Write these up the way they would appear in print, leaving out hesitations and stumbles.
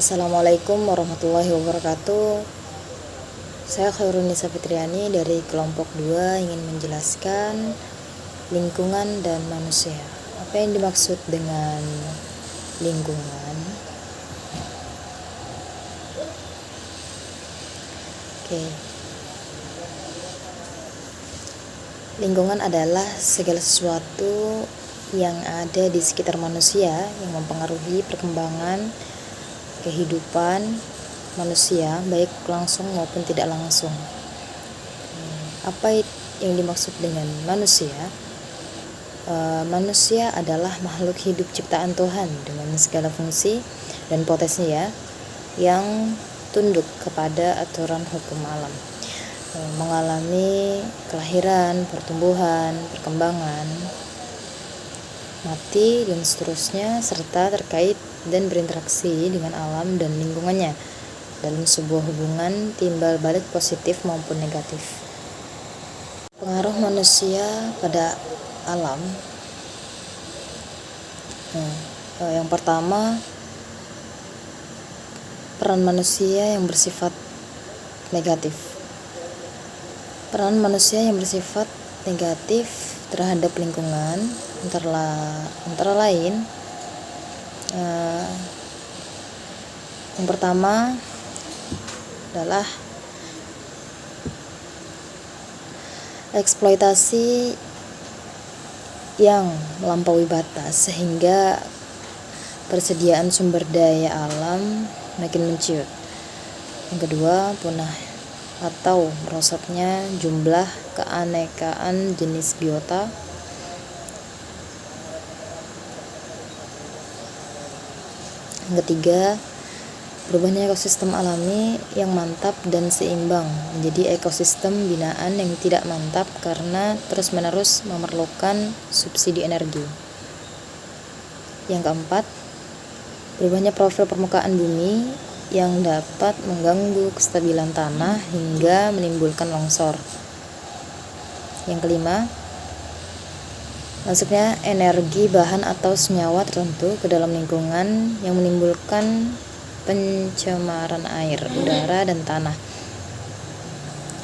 Assalamualaikum warahmatullahi wabarakatuh. Saya Khairunisa Fitriani dari kelompok 2 ingin menjelaskan lingkungan dan manusia. Apa yang dimaksud dengan lingkungan? Oke. Lingkungan adalah segala sesuatu yang ada di sekitar manusia yang mempengaruhi perkembangan kehidupan manusia baik langsung maupun tidak langsung. Apa yang dimaksud dengan manusia? Manusia adalah makhluk hidup ciptaan Tuhan dengan segala fungsi dan potensinya yang tunduk kepada aturan hukum alam, mengalami kelahiran, pertumbuhan, perkembangan, mati, dan seterusnya, serta terkait dan berinteraksi dengan alam dan lingkungannya dalam sebuah hubungan timbal balik positif maupun negatif. Pengaruh manusia pada alam. Yang pertama, peran manusia yang bersifat negatif. Peran manusia yang bersifat negatif terhadap lingkungan antara lain yang pertama adalah eksploitasi yang melampaui batas sehingga persediaan sumber daya alam makin menciut. Yang kedua, punah atau merosotnya jumlah keanekaan jenis biota. Yang ketiga, berubahnya ekosistem alami yang mantap dan seimbang menjadi ekosistem binaan yang tidak mantap karena terus-menerus memerlukan subsidi energi. Yang keempat, berubahnya profil permukaan bumi yang dapat mengganggu kestabilan tanah hingga menimbulkan longsor. Yang kelima, masuknya energi, bahan atau senyawa tertentu ke dalam lingkungan yang menimbulkan pencemaran air, udara, dan tanah.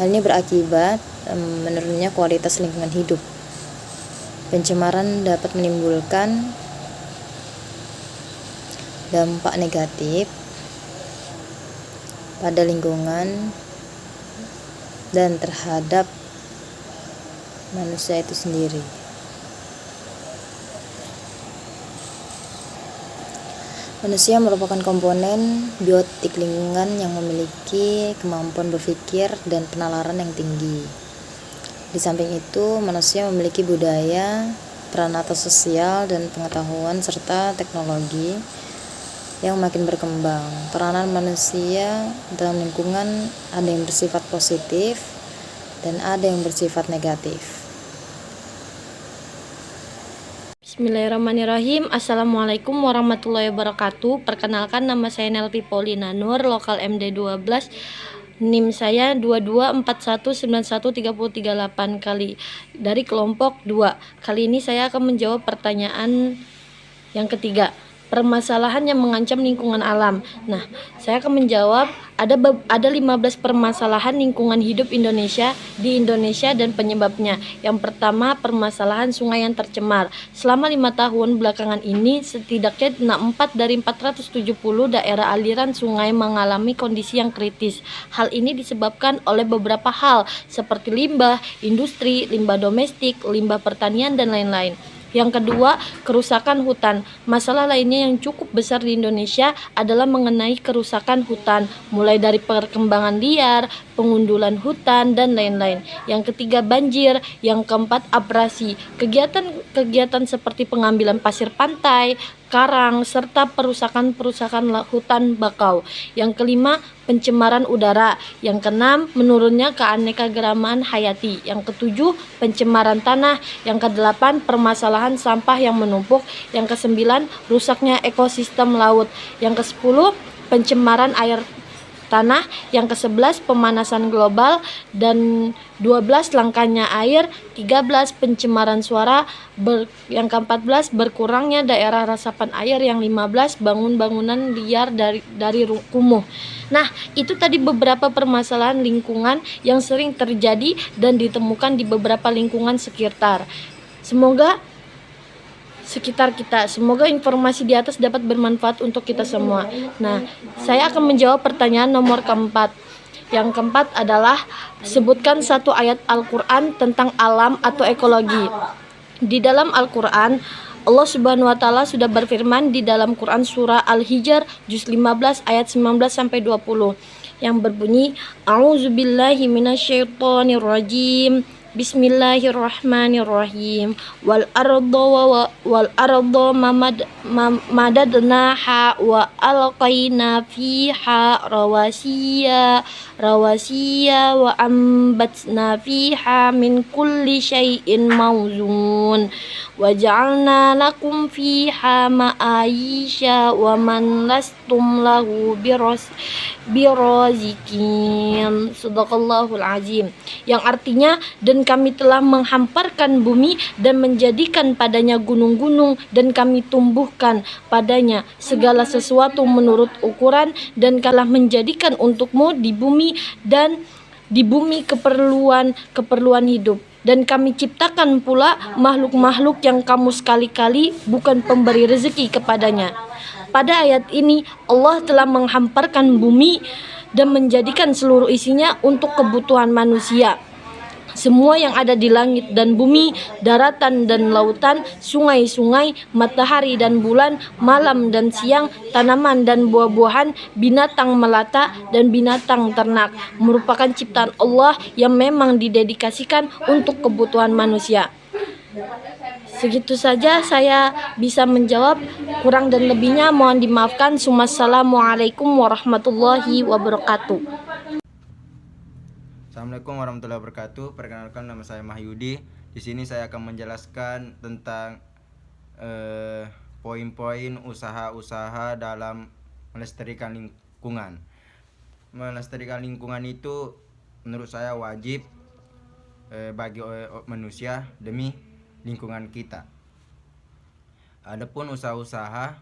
Hal ini berakibat menurunnya kualitas lingkungan hidup. Pencemaran dapat menimbulkan dampak negatif pada lingkungan dan terhadap manusia itu sendiri. Manusia merupakan komponen biotik lingkungan yang memiliki kemampuan berpikir dan penalaran yang tinggi. Di samping itu, manusia memiliki budaya, peran atas sosial, dan pengetahuan serta teknologi yang makin berkembang. Peranan manusia dalam lingkungan ada yang bersifat positif dan ada yang bersifat negatif. Bismillahirrahmanirrahim. Assalamualaikum warahmatullahi wabarakatuh. Perkenalkan, nama saya Nelvi Paulina Nur, lokal MD 12, NIM saya 2241913038 kali dari kelompok 2. Kali ini saya akan menjawab pertanyaan yang ketiga, permasalahan yang mengancam lingkungan alam. Nah, saya akan menjawab ada 15 permasalahan lingkungan hidup di Indonesia dan penyebabnya. Yang pertama, permasalahan sungai yang tercemar. Selama 5 tahun belakangan ini, setidaknya 4 dari 470 daerah aliran sungai mengalami kondisi yang kritis. Hal ini disebabkan oleh beberapa hal seperti limbah industri, limbah domestik, limbah pertanian, dan lain-lain. Yang kedua, kerusakan hutan. Masalah lainnya yang cukup besar di Indonesia adalah mengenai kerusakan hutan, mulai dari perkembangan liar, pengundulan hutan, dan lain-lain. Yang ketiga, banjir. Yang keempat, abrasi. Kegiatan seperti pengambilan pasir pantai, karang, serta perusakan hutan bakau. Yang kelima, pencemaran udara. Yang keenam, menurunnya keanekaragaman hayati. Yang ketujuh, pencemaran tanah. Yang kedelapan, permasalahan sampah yang menumpuk. Yang kesembilan, rusaknya ekosistem laut. Yang kesepuluh, pencemaran air tanah, yang ke-11 pemanasan global, dan 12 langkanya air, 13 pencemaran suara, yang ke-14 berkurangnya daerah resapan air, yang 15 bangunan liar dari kumuh. Nah, itu tadi beberapa permasalahan lingkungan yang sering terjadi dan ditemukan di beberapa lingkungan sekitar. Semoga informasi di atas dapat bermanfaat untuk kita semua. Nah, saya akan menjawab pertanyaan nomor keempat. Yang keempat adalah sebutkan satu ayat Al-Quran tentang alam atau ekologi. Di dalam Al-Quran, Allah Subhanahu wa taala sudah berfirman di dalam Quran surah Al-Hijr juz 15 ayat 19 sampai 20 yang berbunyi, A'udzubillahi minasyaitonirrajim. Bismillahirrahmanirrahim. Wal arda madadnaha wa alqaina fiha rawasiya wa ambatna fiha min kulli syai'in mawzun wa ja'alna lakum fiha ma'ayisha wa man lastum lahu birazikin. Shadaqallahul azim. Yang artinya, dan kami telah menghamparkan bumi dan menjadikan padanya gunung-gunung, dan kami tumbuhkan padanya segala sesuatu menurut ukuran, dan telah menjadikan untukmu di bumi keperluan hidup. Dan kami ciptakan pula makhluk-makhluk yang kamu sekali-kali bukan pemberi rezeki kepadanya. Pada ayat ini Allah telah menghamparkan bumi dan menjadikan seluruh isinya untuk kebutuhan manusia. Semua yang ada di langit dan bumi, daratan dan lautan, sungai-sungai, matahari dan bulan, malam dan siang, tanaman dan buah-buahan, binatang melata dan binatang ternak, merupakan ciptaan Allah yang memang didedikasikan untuk kebutuhan manusia. Segitu saja saya bisa menjawab, kurang dan lebihnya mohon dimaafkan. Wassalamualaikum warahmatullahi wabarakatuh. Assalamualaikum warahmatullahi wabarakatuh. Perkenalkan, nama saya Mahyudi. Di sini saya akan menjelaskan tentang poin-poin usaha-usaha dalam melestarikan lingkungan. Melestarikan lingkungan itu menurut saya wajib bagi manusia demi lingkungan kita. Adapun usaha-usaha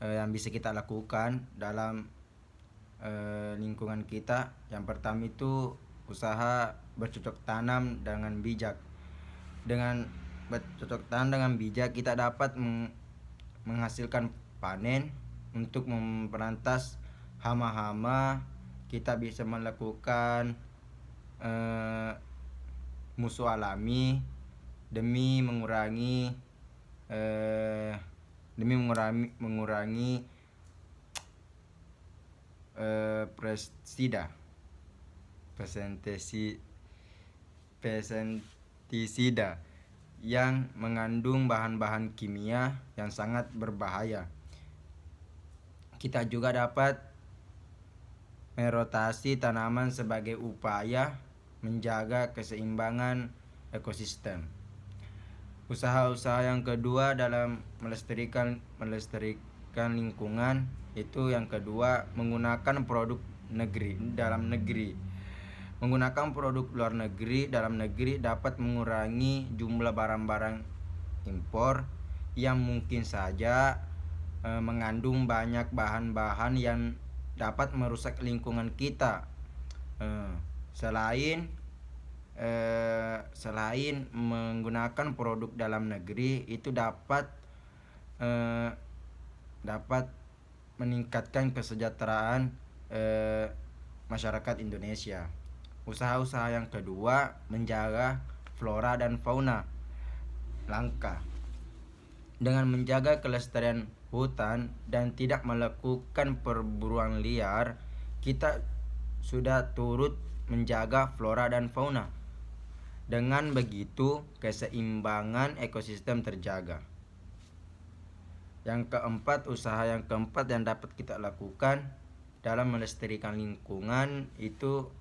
yang bisa kita lakukan dalam lingkungan kita, yang pertama itu usaha bercocok tanam dengan bijak. Dengan bercocok tanam dengan bijak, kita dapat menghasilkan panen untuk memberantas hama-hama. Kita bisa melakukan musuh alami demi mengurangi pestisida yang mengandung bahan-bahan kimia yang sangat berbahaya. Kita juga dapat merotasi tanaman sebagai upaya menjaga keseimbangan ekosistem. Usaha-usaha yang kedua dalam melestarikan lingkungan itu, yang kedua, menggunakan produk dalam negeri. Menggunakan produk luar negeri dalam negeri dapat mengurangi jumlah barang-barang impor yang mungkin saja mengandung banyak bahan-bahan yang dapat merusak lingkungan kita. Selain menggunakan produk dalam negeri itu dapat meningkatkan kesejahteraan masyarakat Indonesia. Usaha-usaha yang kedua, menjaga flora dan fauna langka. Dengan menjaga kelestarian hutan dan tidak melakukan perburuan liar, kita sudah turut menjaga flora dan fauna. Dengan begitu, keseimbangan ekosistem terjaga. Usaha yang keempat yang dapat kita lakukan dalam melestarikan lingkungan itu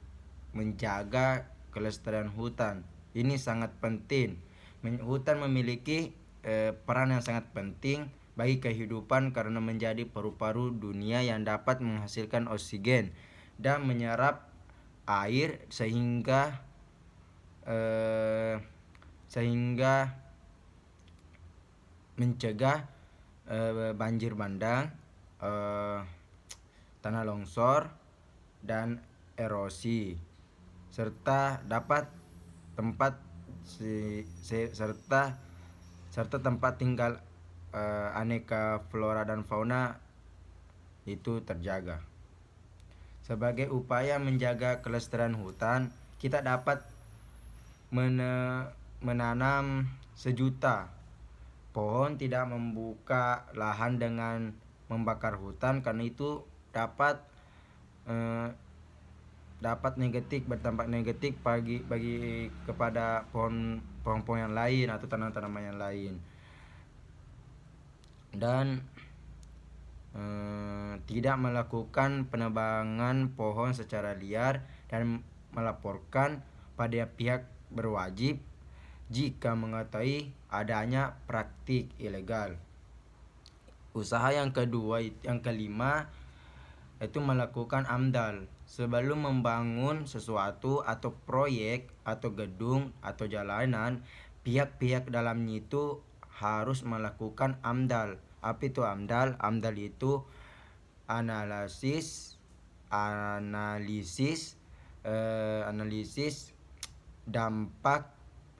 menjaga kelestarian hutan. Ini sangat penting. Hutan memiliki peran yang sangat penting bagi kehidupan karena menjadi paru-paru dunia yang dapat menghasilkan oksigen dan menyerap air sehingga mencegah banjir bandang, tanah longsor dan erosi, serta dapat tempat serta tempat tinggal aneka flora dan fauna itu terjaga. Sebagai upaya menjaga kelestarian hutan, kita dapat menanam 1.000.000 pohon, tidak membuka lahan dengan membakar hutan, karena itu dapat berdampak negatif bagi kepada pohon-pohon yang lain atau tanaman-tanaman yang lain. Dan tidak melakukan penebangan pohon secara liar dan melaporkan pada pihak berwajib jika mengetahui adanya praktik ilegal. Usaha yang kelima itu melakukan AMDAL. Sebelum membangun sesuatu atau proyek atau gedung atau jalanan, pihak-pihak dalamnya itu harus melakukan AMDAL. Apa itu AMDAL? AMDAL itu analisis dampak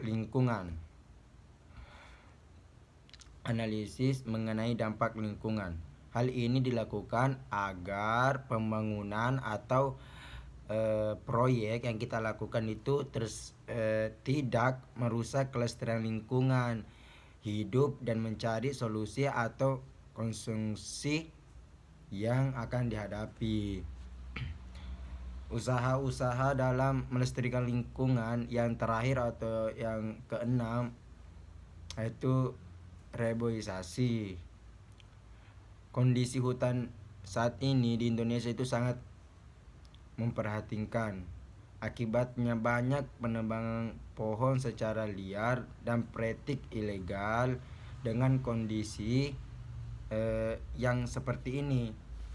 lingkungan. Analisis mengenai dampak lingkungan. Hal ini dilakukan agar pembangunan atau proyek yang kita lakukan itu tidak merusak kelestarian lingkungan hidup dan mencari solusi atau konsumsi yang akan dihadapi. Usaha-usaha dalam melestarikan lingkungan yang terakhir atau yang keenam yaitu reboisasi. Kondisi hutan saat ini di Indonesia itu sangat memprihatinkan. Akibatnya banyak penebangan pohon secara liar dan praktik ilegal. Dengan kondisi yang seperti ini,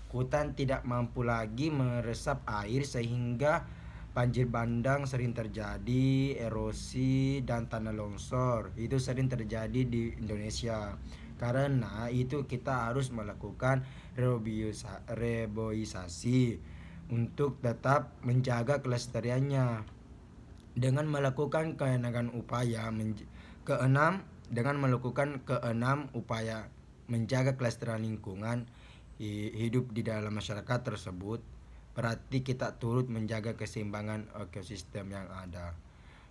hutan tidak mampu lagi meresap air sehingga banjir bandang sering terjadi, erosi dan tanah longsor itu sering terjadi di Indonesia. Karena itu kita harus melakukan reboisasi untuk tetap menjaga kelestariannya dengan melakukan keenam upaya menjaga kelestarian lingkungan hidup di dalam masyarakat tersebut. Berarti kita turut menjaga keseimbangan ekosistem yang ada.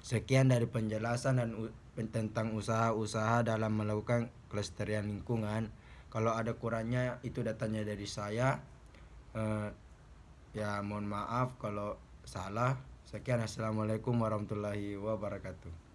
Sekian dari penjelasan dan tentang usaha-usaha dalam melakukan kelestarian lingkungan. Kalau ada kurangnya itu datanya dari saya. Ya mohon maaf kalau salah. Sekian, assalamualaikum warahmatullahi wabarakatuh.